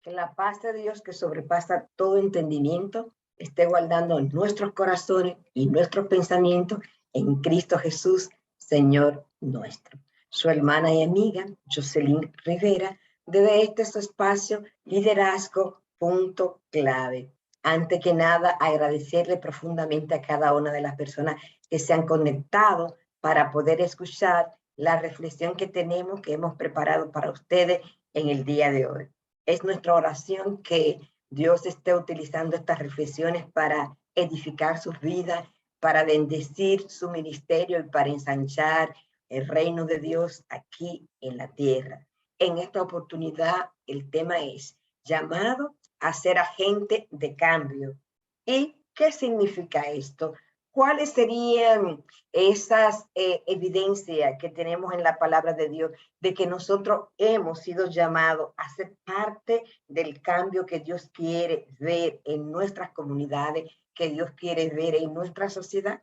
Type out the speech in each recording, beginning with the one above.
Que la paz de Dios, que sobrepasa todo entendimiento, esté guardando en nuestros corazones y nuestros pensamientos en Cristo Jesús, Señor nuestro. Su hermana y amiga, Jocelyn Rivera, desde este su espacio, Liderazgo Punto Clave. Antes que nada, agradecerle profundamente a cada una de las personas que se han conectado para poder escuchar la reflexión que tenemos, que hemos preparado para ustedes en el día de hoy. Es nuestra oración que Dios esté utilizando estas reflexiones para edificar sus vidas, para bendecir su ministerio y para ensanchar el reino de Dios aquí en la tierra. En esta oportunidad, el tema es llamado a ser agente de cambio. ¿Y qué significa esto? ¿Cuáles serían esas evidencias que tenemos en la palabra de Dios de que nosotros hemos sido llamados a ser parte del cambio que Dios quiere ver en nuestras comunidades, que Dios quiere ver en nuestra sociedad?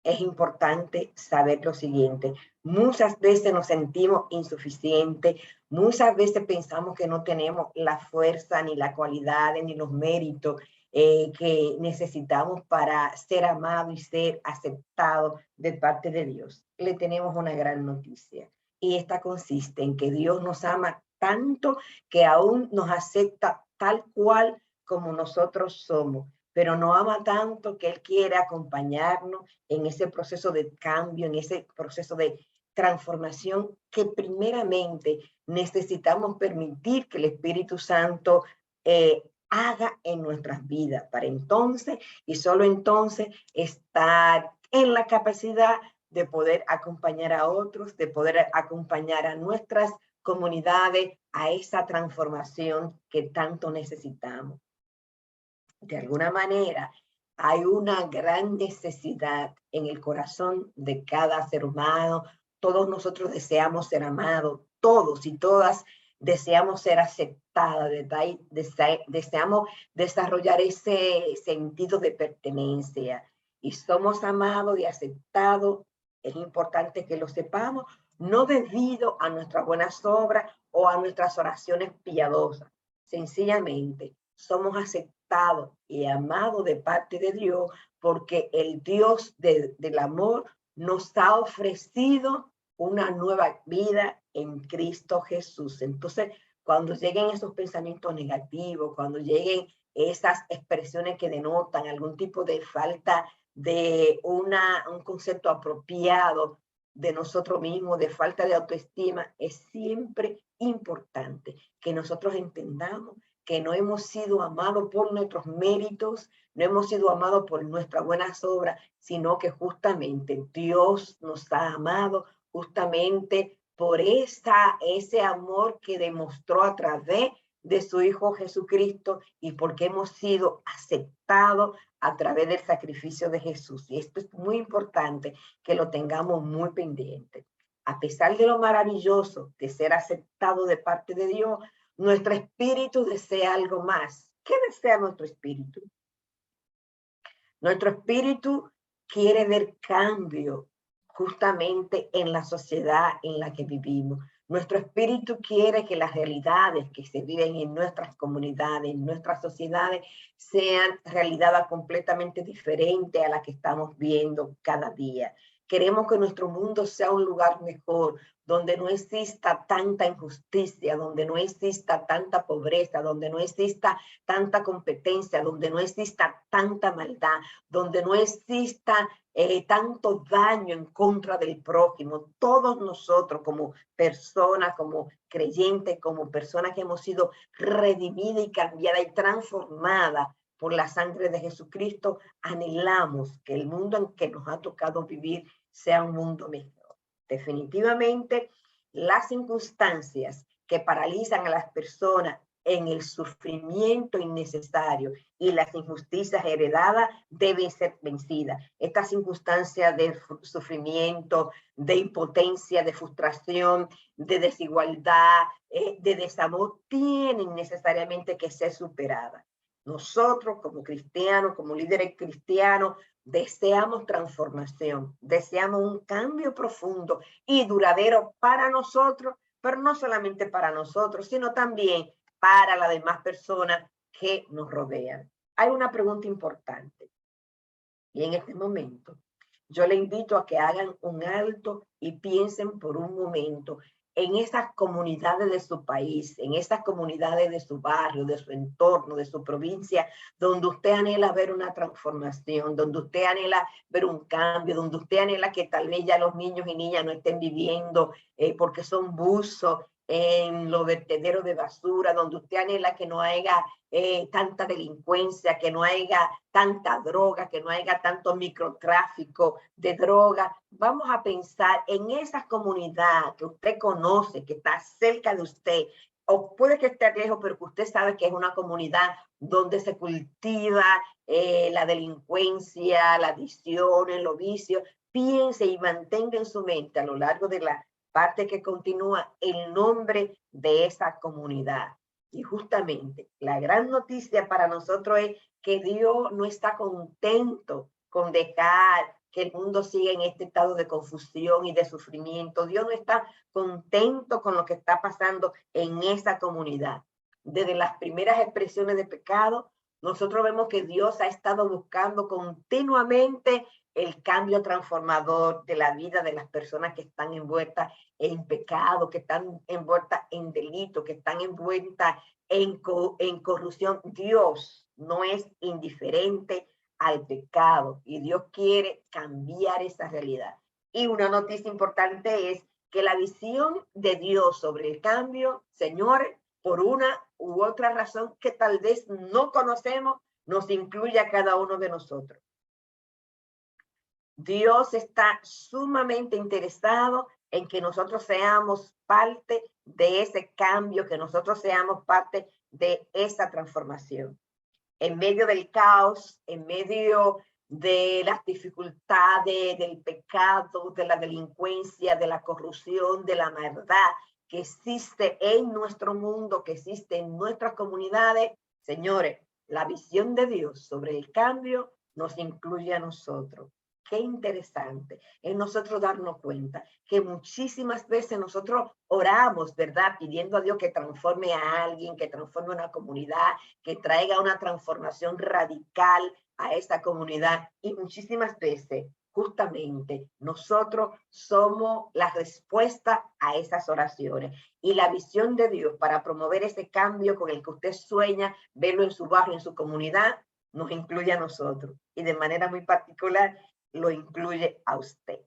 Es importante saber lo siguiente. Muchas veces nos sentimos insuficientes, muchas veces pensamos que no tenemos la fuerza, ni la cualidad, ni los méritos que necesitamos para ser amados y ser aceptados de parte de Dios. Le tenemos una gran noticia y esta consiste en que Dios nos ama tanto que aún nos acepta tal cual como nosotros somos, pero nos ama tanto que Él quiere acompañarnos en ese proceso de cambio, en ese proceso de transformación que primeramente necesitamos permitir que el Espíritu Santo haga en nuestras vidas, para entonces y solo entonces estar en la capacidad de poder acompañar a otros, de poder acompañar a nuestras comunidades a esa transformación que tanto necesitamos. De alguna manera, hay una gran necesidad en el corazón de cada ser humano. Todos nosotros deseamos ser amados, todos y todas deseamos ser aceptadas, deseamos desarrollar ese sentido de pertenencia y somos amados y aceptados. Es importante que lo sepamos, no debido a nuestras buenas obras o a nuestras oraciones piadosas. Sencillamente, somos aceptados y amados de parte de Dios porque el Dios del amor nos ha ofrecido una nueva vida en Cristo Jesús. Entonces, cuando lleguen esos pensamientos negativos, cuando lleguen esas expresiones que denotan algún tipo de falta de un concepto apropiado de nosotros mismos, de falta de autoestima, es siempre importante que nosotros entendamos que no hemos sido amados por nuestros méritos, no hemos sido amados por nuestras buenas obras, sino que justamente Dios nos ha amado justamente por ese amor que demostró a través de su Hijo Jesucristo y porque hemos sido aceptados a través del sacrificio de Jesús. Y esto es muy importante que lo tengamos muy pendiente. A pesar de lo maravilloso de ser aceptado de parte de Dios, nuestro espíritu desea algo más. ¿Qué desea nuestro espíritu? Nuestro espíritu quiere ver cambio justamente en la sociedad en la que vivimos. Nuestro espíritu quiere que las realidades que se viven en nuestras comunidades, en nuestras sociedades, sean realidades completamente diferentes a las que estamos viendo cada día. Queremos que nuestro mundo sea un lugar mejor, donde no exista tanta injusticia, donde no exista tanta pobreza, donde no exista tanta competencia, donde no exista tanta maldad, donde no exista tanto daño en contra del prójimo. Todos nosotros como personas, como creyentes, como personas que hemos sido redimidas y cambiadas y transformadas por la sangre de Jesucristo, anhelamos que el mundo en que nos ha tocado vivir sea un mundo mejor. Definitivamente, las circunstancias que paralizan a las personas en el sufrimiento innecesario y las injusticias heredadas deben ser vencidas. Estas circunstancias de sufrimiento, de impotencia, de frustración, de desigualdad, de desamor, tienen necesariamente que ser superadas. Nosotros como cristianos, como líderes cristianos, deseamos transformación, deseamos un cambio profundo y duradero para nosotros, pero no solamente para nosotros, sino también para las demás personas que nos rodean. Hay una pregunta importante y en este momento yo le invito a que hagan un alto y piensen por un momento en esas comunidades de su país, en esas comunidades de su barrio, de su entorno, de su provincia, donde usted anhela ver una transformación, donde usted anhela ver un cambio, donde usted anhela que tal vez ya los niños y niñas no estén viviendo porque son buzos en los vertederos de basura, donde usted anhela que no haya tanta delincuencia, que no haya tanta droga, que no haya tanto microtráfico de droga. Vamos a pensar en esa comunidad que usted conoce, que está cerca de usted, o puede que esté lejos, pero que usted sabe que es una comunidad donde se cultiva la delincuencia, la adicción, los vicios. Piense y mantenga en su mente a lo largo de la parte que continúa el nombre de esa comunidad. Y justamente la gran noticia para nosotros es que Dios no está contento con dejar que el mundo siga en este estado de confusión y de sufrimiento. Dios no está contento con lo que está pasando en esa comunidad. Desde las primeras expresiones de pecado, nosotros vemos que Dios ha estado buscando continuamente el cambio transformador de la vida de las personas que están envueltas en pecado, que están envueltas en delito, que están envueltas en corrupción. Dios no es indiferente al pecado y Dios quiere cambiar esa realidad. Y una noticia importante es que la visión de Dios sobre el cambio, señores, por una u otra razón que tal vez no conocemos, nos incluye a cada uno de nosotros. Dios está sumamente interesado en que nosotros seamos parte de ese cambio, que nosotros seamos parte de esa transformación. En medio del caos, en medio de las dificultades, del pecado, de la delincuencia, de la corrupción, de la maldad que existe en nuestro mundo, que existe en nuestras comunidades, señores, la visión de Dios sobre el cambio nos incluye a nosotros. Qué interesante es nosotros darnos cuenta que muchísimas veces nosotros oramos, ¿verdad? Pidiendo a Dios que transforme a alguien, que transforme una comunidad, que traiga una transformación radical a esta comunidad. Y muchísimas veces, justamente, nosotros somos la respuesta a esas oraciones. Y la visión de Dios para promover ese cambio con el que usted sueña, verlo en su barrio, en su comunidad, nos incluye a nosotros. Y de manera muy particular, lo incluye a usted.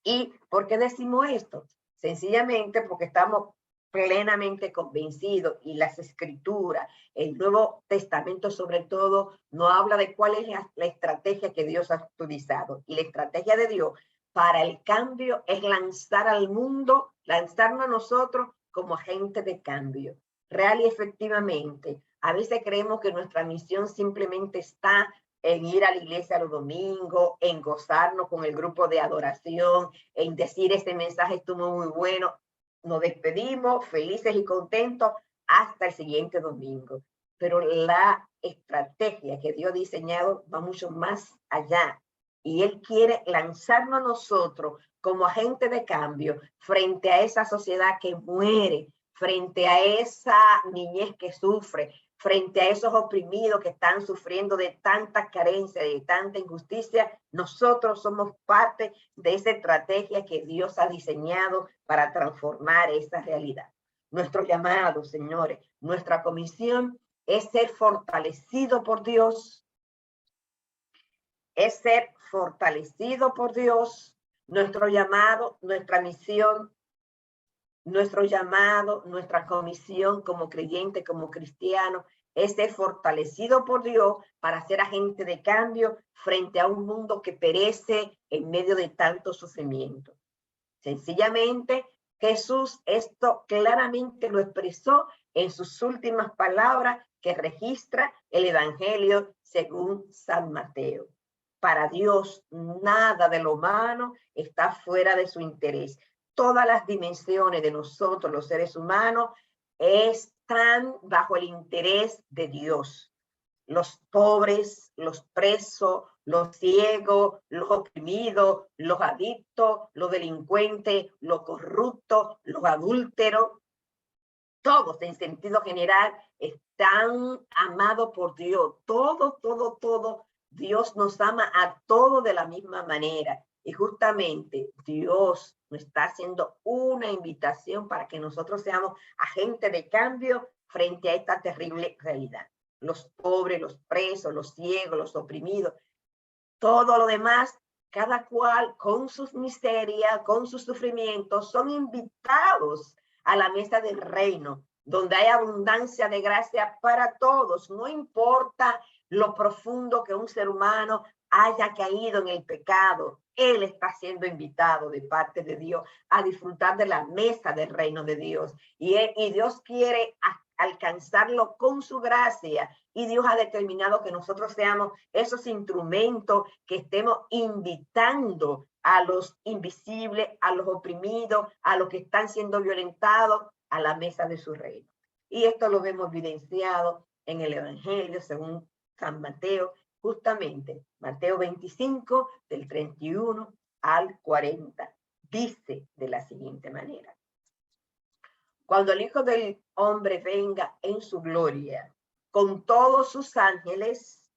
¿Y por qué decimos esto? Sencillamente porque estamos plenamente convencidos y las escrituras, el Nuevo Testamento sobre todo, nos habla de cuál es la estrategia que Dios ha utilizado. Y la estrategia de Dios para el cambio es lanzar al mundo, lanzarnos a nosotros como agentes de cambio. Real y efectivamente, a veces creemos que nuestra misión simplemente está en ir a la iglesia los domingos, en gozarnos con el grupo de adoración, en decir este mensaje estuvo muy bueno. Nos despedimos felices y contentos hasta el siguiente domingo. Pero la estrategia que Dios ha diseñado va mucho más allá. Y Él quiere lanzarnos a nosotros como agente de cambio frente a esa sociedad que muere, frente a esa niñez que sufre, frente a esos oprimidos que están sufriendo de tanta carencia, de tanta injusticia. Nosotros somos parte de esa estrategia que Dios ha diseñado para transformar esa realidad. Nuestro llamado, señores, nuestra comisión es ser fortalecido por Dios, es ser fortalecido por Dios. Nuestro llamado, nuestra misión, nuestro llamado, nuestra comisión como creyente, como cristiano, es ser fortalecido por Dios para ser agente de cambio frente a un mundo que perece en medio de tanto sufrimiento. Sencillamente, Jesús esto claramente lo expresó en sus últimas palabras que registra el Evangelio según San Mateo. Para Dios, nada de lo humano está fuera de su interés. Todas las dimensiones de nosotros, los seres humanos, están bajo el interés de Dios. Los pobres, los presos, los ciegos, los oprimidos, los adictos, los delincuentes, los corruptos, los adúlteros. todos en sentido general están amados por Dios. Todo. Dios nos ama a todos de la misma manera. Y justamente Dios nos está haciendo una invitación para que nosotros seamos agentes de cambio frente a esta terrible realidad. Los pobres, los presos, los ciegos, los oprimidos, todo lo demás, cada cual con sus miserias, con sus sufrimientos, son invitados a la mesa del reino, donde hay abundancia de gracia para todos. No importa lo profundo que un ser humano haya caído en el pecado, él está siendo invitado de parte de Dios a disfrutar de la mesa del reino de Dios. Y Dios quiere alcanzarlo con su gracia. Y Dios ha determinado que nosotros seamos esos instrumentos que estemos invitando a los invisibles, a los oprimidos, a los que están siendo violentados, a la mesa de su reino. Y esto lo vemos evidenciado en el Evangelio según San Mateo, justamente Mateo 25, del 31 al 40. Dice de la siguiente manera: cuando el Hijo del Hombre venga en su gloria, con todos sus ángeles,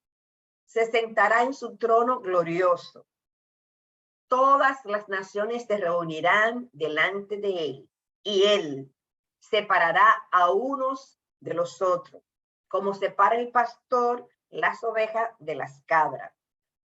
se sentará en su trono glorioso. Todas las naciones se reunirán delante de él, y él separará a unos de los otros, como separa el pastor las ovejas de las cabras.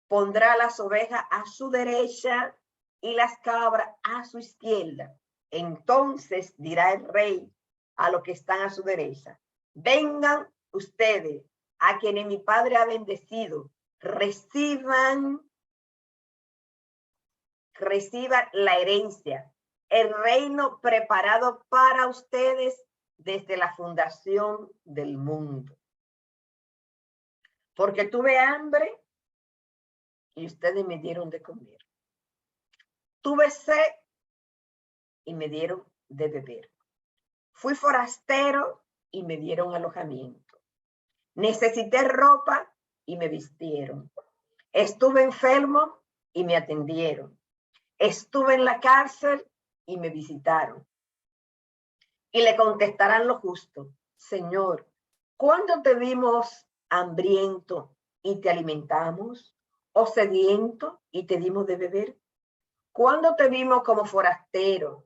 Pondrá las ovejas a su derecha y las cabras a su izquierda. Entonces dirá el rey a los que están a su derecha: vengan ustedes, a quienes mi Padre ha bendecido, reciban la herencia, el reino preparado para ustedes desde la fundación del mundo. Porque tuve hambre y ustedes me dieron de comer. Tuve sed y me dieron de beber. Fui forastero y me dieron alojamiento. Necesité ropa y me vistieron. Estuve enfermo y me atendieron. Estuve en la cárcel y me visitaron. Y le contestarán los justos: Señor, ¿cuándo te vimos hambriento y te alimentamos? ¿O sediento y te dimos de beber? ¿Cuándo te vimos como forastero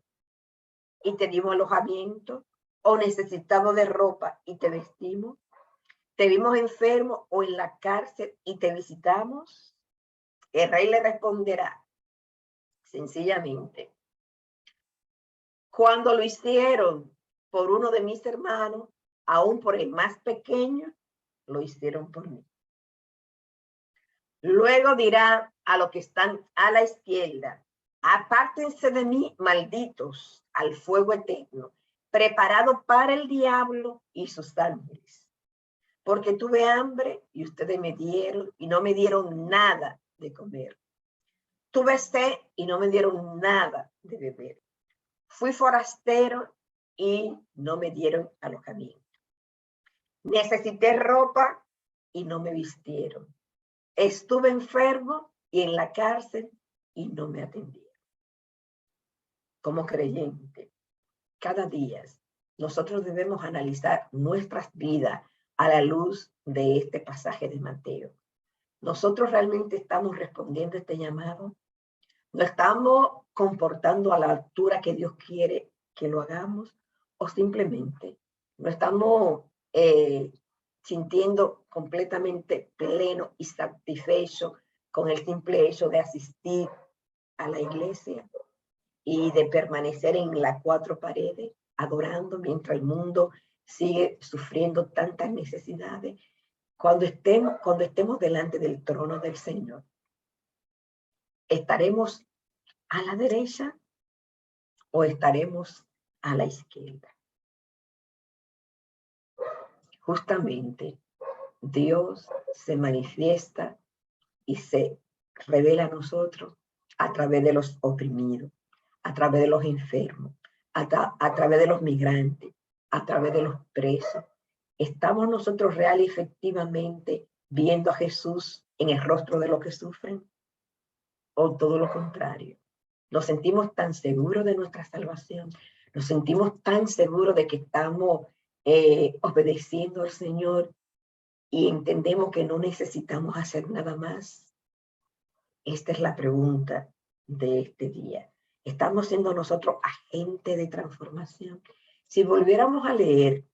y te dimos alojamiento? ¿O necesitado de ropa y te vestimos? ¿Te vimos enfermo o en la cárcel y te visitamos? El rey le responderá sencillamente: cuando lo hicieron por uno de mis hermanos, aún por el más pequeño, lo hicieron por mí. Luego dirá a los que están a la izquierda: apártense de mí, malditos, al fuego eterno, preparado para el diablo y sus ángeles. Porque tuve hambre y ustedes me dieron y no me dieron nada de comer. Tuve sed y no me dieron nada de beber. Fui forastero y no me dieron alojamiento. Necesité ropa y no me vistieron. Estuve enfermo y en la cárcel y no me atendieron. Como creyente, cada día nosotros debemos analizar nuestras vidas a la luz de este pasaje de Mateo. ¿Nosotros realmente estamos respondiendo a este llamado? ¿No estamos comportando a la altura que Dios quiere que lo hagamos? ¿O simplemente no estamos sintiendo completamente pleno y satisfecho con el simple hecho de asistir a la iglesia y de permanecer en las cuatro paredes, adorando mientras el mundo sigue sufriendo tantas necesidades? Cuando estemos delante del trono del Señor, ¿estaremos a la derecha o estaremos a la izquierda? Justamente Dios se manifiesta y se revela a nosotros a través de los oprimidos, a través de los enfermos, a través de los migrantes, a través de los presos. ¿Estamos nosotros real y efectivamente viendo a Jesús en el rostro de los que sufren? ¿O todo lo contrario? Nos sentimos tan seguros de nuestra salvación, Nos sentimos tan seguros de que estamos obedeciendo al Señor y entendemos que no necesitamos hacer nada más. Esta es la pregunta de este día. ¿Estamos siendo nosotros agentes de transformación? Si volviéramos a leer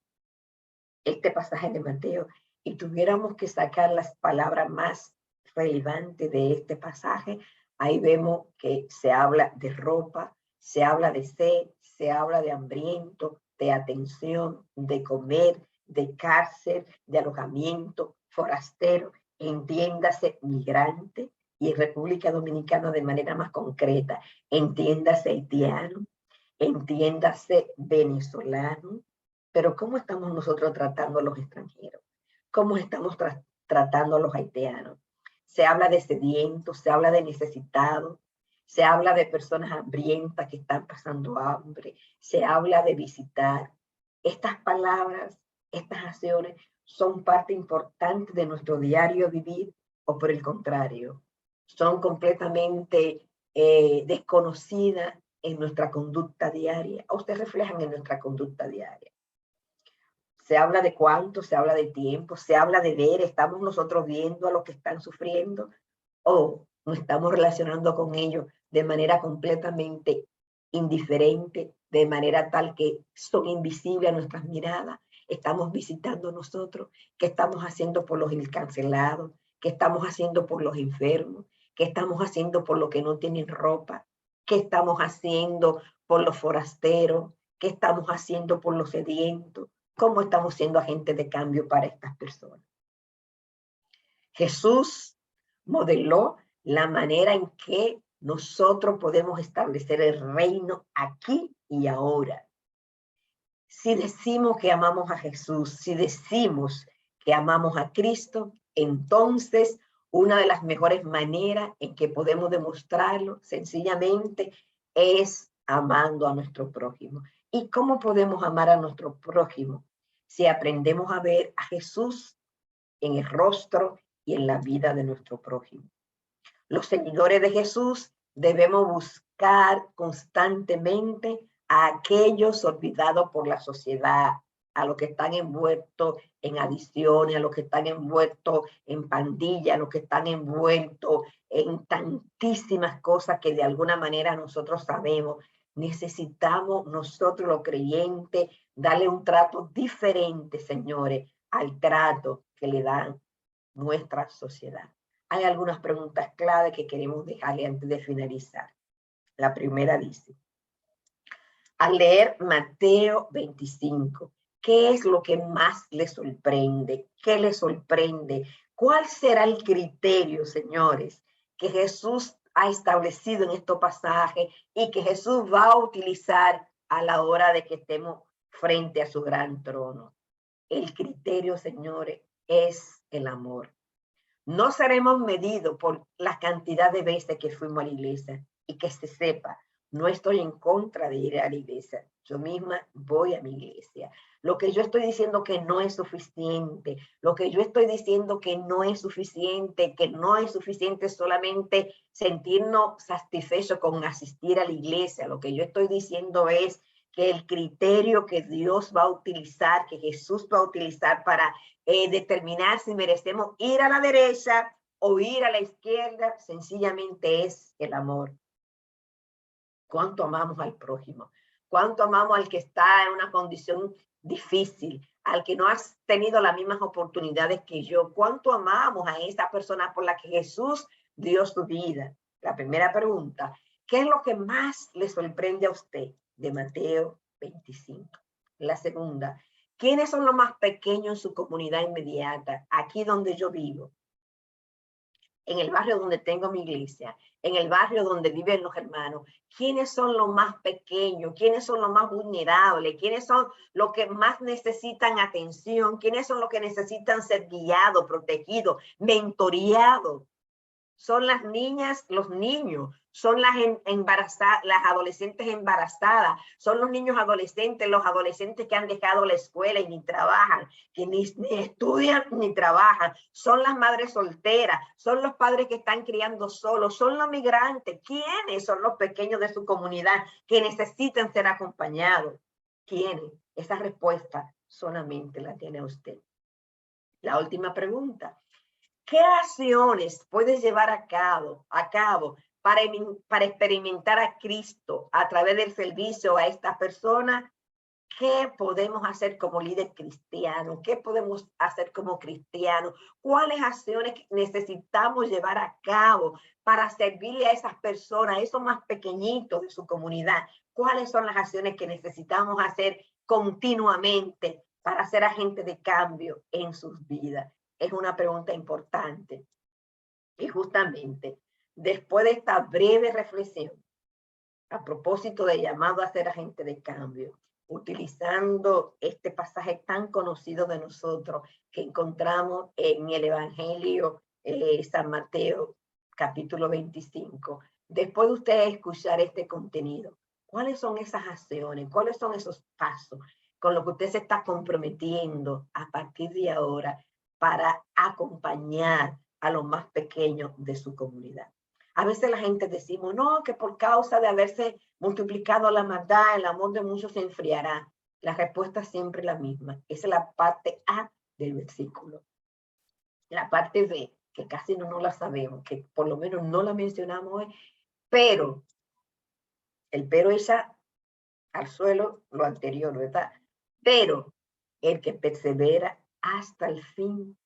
este pasaje de Mateo y tuviéramos que sacar las palabras más relevantes de este pasaje, ahí vemos que se habla de ropa, se habla de sed, se habla de hambriento, de atención, de comer, de cárcel, de alojamiento, forastero, entiéndase migrante, y en República Dominicana de manera más concreta, entiéndase haitiano, entiéndase venezolano. Pero ¿cómo estamos nosotros tratando a los extranjeros? ¿Cómo estamos tratando a los haitianos? Se habla de sedientos, se habla de necesitados, se habla de personas hambrientas que están pasando hambre, se habla de visitar. Estas palabras, estas acciones son parte importante de nuestro diario vivir, o por el contrario, son completamente desconocidas en nuestra conducta diaria, o se reflejan en nuestra conducta diaria. Se habla de cuánto, se habla de tiempo, se habla de ver, estamos nosotros viendo a los que están sufriendo o nos estamos relacionando con ellos de manera completamente indiferente, de manera tal que son invisibles a nuestras miradas. Estamos visitando nosotros, qué estamos haciendo por los encarcelados, qué estamos haciendo por los enfermos, qué estamos haciendo por los que no tienen ropa, qué estamos haciendo por los forasteros, qué estamos haciendo por los sedientos. ¿Cómo estamos siendo agentes de cambio para estas personas? Jesús modeló la manera en que nosotros podemos establecer el reino aquí y ahora. Si decimos que amamos a Jesús, si decimos que amamos a Cristo, entonces una de las mejores maneras en que podemos demostrarlo sencillamente es amando a nuestro prójimo. ¿Y cómo podemos amar a nuestro prójimo? Si aprendemos a ver a Jesús en el rostro y en la vida de nuestro prójimo. Los seguidores de Jesús debemos buscar constantemente a aquellos olvidados por la sociedad, a los que están envueltos en adicciones, a los que están envueltos en pandillas, a los que están envueltos en tantísimas cosas que de alguna manera nosotros sabemos. Necesitamos nosotros los creyentes darle un trato diferente, señores, al trato que le dan nuestra sociedad. Hay algunas preguntas clave que queremos dejarle antes de finalizar. La primera dice, al leer Mateo 25, ¿qué es lo que más le sorprende? ¿Qué le sorprende? ¿Cuál será el criterio, señores, que Jesús ha establecido en estos pasajes y que Jesús va a utilizar a la hora de que estemos frente a su gran trono? El criterio, señores, es el amor. No seremos medidos por la cantidad de veces que fuimos a la iglesia, y que se sepa, no estoy en contra de ir a la iglesia. Yo misma voy a mi iglesia. Lo que yo estoy diciendo que no es suficiente, lo que yo estoy diciendo que no es suficiente solamente sentirnos satisfechos con asistir a la iglesia. Lo que yo estoy diciendo es que el criterio que Dios va a utilizar, que Jesús va a utilizar para determinar si merecemos ir a la derecha o ir a la izquierda, sencillamente es el amor. ¿Cuánto amamos al prójimo? ¿Cuánto amamos al que está en una condición difícil? Al que no has tenido las mismas oportunidades que yo. ¿Cuánto amamos a esa persona por la que Jesús dio su vida? La primera pregunta, ¿qué es lo que más le sorprende a usted de Mateo 25? La segunda, ¿quiénes son los más pequeños en su comunidad inmediata, aquí donde yo vivo? En el barrio donde tengo mi iglesia, en el barrio donde viven los hermanos, ¿quiénes son los más pequeños? ¿Quiénes son los más vulnerables? ¿Quiénes son los que más necesitan atención? ¿Quiénes son los que necesitan ser guiados, protegidos, mentoreados? Son las niñas, los niños, son las embarazadas, las adolescentes embarazadas, son los niños adolescentes, los adolescentes que han dejado la escuela y ni trabajan, que ni estudian ni trabajan, son las madres solteras, son los padres que están criando solos, son los migrantes. ¿Quiénes son los pequeños de su comunidad que necesitan ser acompañados? ¿Quiénes? Esa respuesta solamente la tiene usted. La última pregunta. ¿Qué acciones puedes llevar a cabo para experimentar a Cristo a través del servicio a esta persona? ¿Qué podemos hacer como líder cristiano? ¿Qué podemos hacer como cristianos? ¿Cuáles acciones necesitamos llevar a cabo para servirle a esas personas, a esos más pequeñitos de su comunidad? ¿Cuáles son las acciones que necesitamos hacer continuamente para ser agentes de cambio en sus vidas? Es una pregunta importante. Y justamente después de esta breve reflexión, a propósito de llamado a ser agente de cambio, utilizando este pasaje tan conocido de nosotros que encontramos en el Evangelio San Mateo, capítulo 25. Después de usted escuchar este contenido, ¿cuáles son esas acciones? ¿Cuáles son esos pasos con los que usted se está comprometiendo a partir de ahora para acompañar a los más pequeños de su comunidad? A veces la gente decimos, no, que por causa de haberse multiplicado la maldad, el amor de muchos se enfriará. La respuesta es siempre la misma. Esa es la parte A del versículo. La parte B, que casi no la sabemos, que por lo menos no la mencionamos hoy, pero el pero echa al suelo lo anterior, ¿verdad? Pero el que persevera hasta el fin,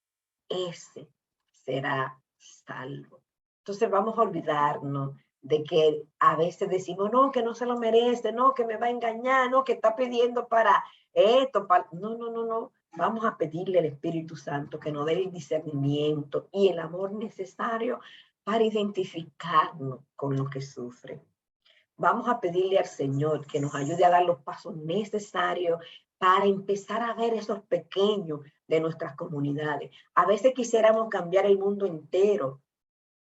ese será salvo. Entonces vamos a olvidarnos de que a veces decimos, no, que no se lo merece, no, que me va a engañar, no, que está pidiendo para esto, para... No. Vamos a pedirle al Espíritu Santo que nos dé el discernimiento y el amor necesario para identificarnos con lo que sufre. Vamos a pedirle al Señor que nos ayude a dar los pasos necesarios para empezar a ver esos pequeños de nuestras comunidades. A veces quisiéramos cambiar el mundo entero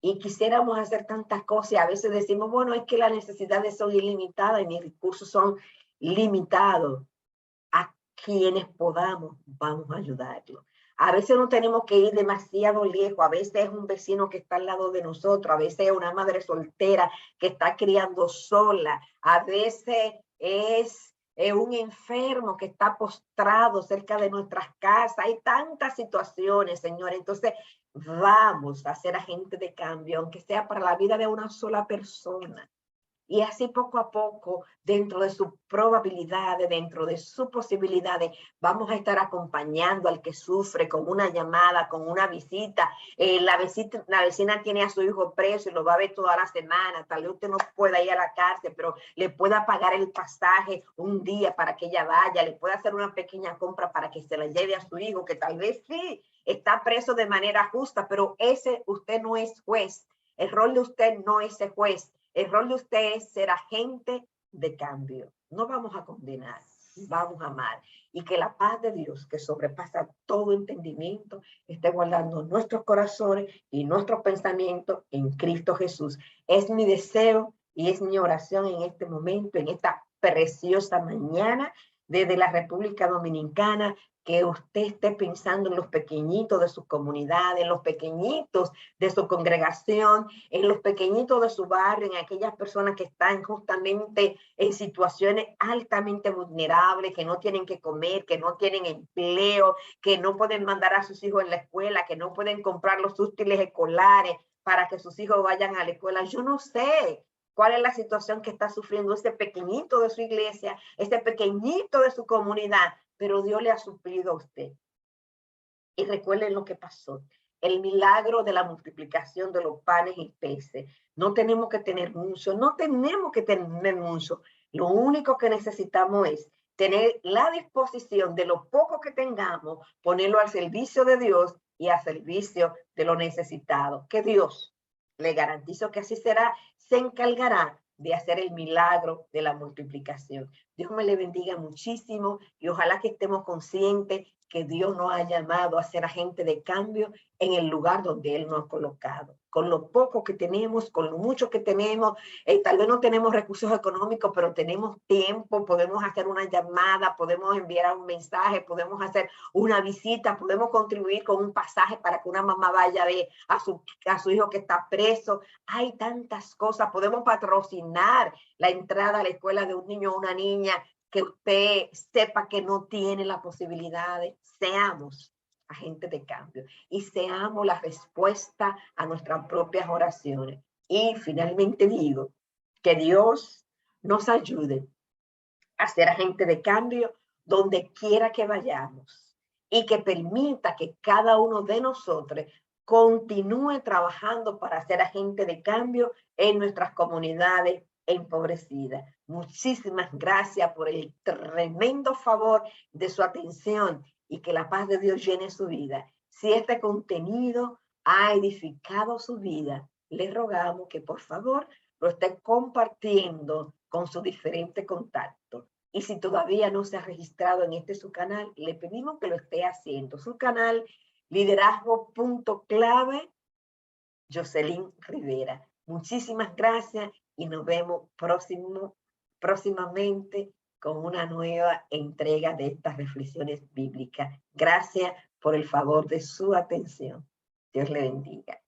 y quisiéramos hacer tantas cosas y a veces decimos, bueno, es que las necesidades son ilimitadas y mis recursos son limitados. A quienes podamos, vamos a ayudarlos. A veces no tenemos que ir demasiado lejos, a veces es un vecino que está al lado de nosotros, a veces es una madre soltera que está criando sola, a veces es un enfermo que está postrado cerca de nuestras casas. Hay tantas situaciones, Señor. Entonces, vamos a ser agentes de cambio, aunque sea para la vida de una sola persona. Y así poco a poco, dentro de sus probabilidades, dentro de sus posibilidades, vamos a estar acompañando al que sufre con una llamada, con una visita. La vecina tiene a su hijo preso y lo va a ver toda la semana. Tal vez usted no pueda ir a la cárcel, pero le pueda pagar el pasaje un día para que ella vaya. Le pueda hacer una pequeña compra para que se la lleve a su hijo, que tal vez sí está preso de manera justa, pero usted no es juez. El rol de usted no es ser juez. El rol de usted es ser agente de cambio. No vamos a condenar, vamos a amar. Y que la paz de Dios, que sobrepasa todo entendimiento, esté guardando nuestros corazones y nuestros pensamientos en Cristo Jesús. Es mi deseo y es mi oración en este momento, en esta preciosa mañana, desde la República Dominicana, que usted esté pensando en los pequeñitos de su comunidad, en los pequeñitos de su congregación, en los pequeñitos de su barrio, en aquellas personas que están justamente en situaciones altamente vulnerables, que no tienen que comer, que no tienen empleo, que no pueden mandar a sus hijos a la escuela, que no pueden comprar los útiles escolares para que sus hijos vayan a la escuela. Yo no sé cuál es la situación que está sufriendo ese pequeñito de su iglesia, ese pequeñito de su comunidad, pero Dios le ha suplido a usted. Y recuerden lo que pasó. El milagro de la multiplicación de los panes y peces. No tenemos que tener mucho, no tenemos que tener mucho. Lo único que necesitamos es tener la disposición de lo poco que tengamos, ponerlo al servicio de Dios y al servicio de lo necesitado. Que Dios, le garantizo que así será, se encargará de hacer el milagro de la multiplicación. Dios me le bendiga muchísimo y ojalá que estemos conscientes que Dios nos ha llamado a ser agente de cambio en el lugar donde Él nos ha colocado. Con lo poco que tenemos, con lo mucho que tenemos, tal vez no tenemos recursos económicos, pero tenemos tiempo, podemos hacer una llamada, podemos enviar un mensaje, podemos hacer una visita, podemos contribuir con un pasaje para que una mamá vaya a ver a su hijo que está preso. Hay tantas cosas, podemos patrocinar la entrada a la escuela de un niño o una niña que usted sepa que no tiene la posibilidad de. Seamos agentes de cambio y seamos la respuesta a nuestras propias oraciones. Y finalmente digo que Dios nos ayude a ser agentes de cambio donde quiera que vayamos y que permita que cada uno de nosotros continúe trabajando para ser agente de cambio en nuestras comunidades empobrecidas. Muchísimas gracias por el tremendo favor de su atención y que la paz de Dios llene su vida. Si este contenido ha edificado su vida, le rogamos que por favor lo esté compartiendo con sus diferentes contactos. Y si todavía no se ha registrado en su canal, le pedimos que lo esté haciendo. Su canal, Liderazgo.clave, Jocelyn Rivera. Muchísimas gracias y nos vemos próximamente con una nueva entrega de estas reflexiones bíblicas. Gracias por el favor de su atención. Dios le bendiga.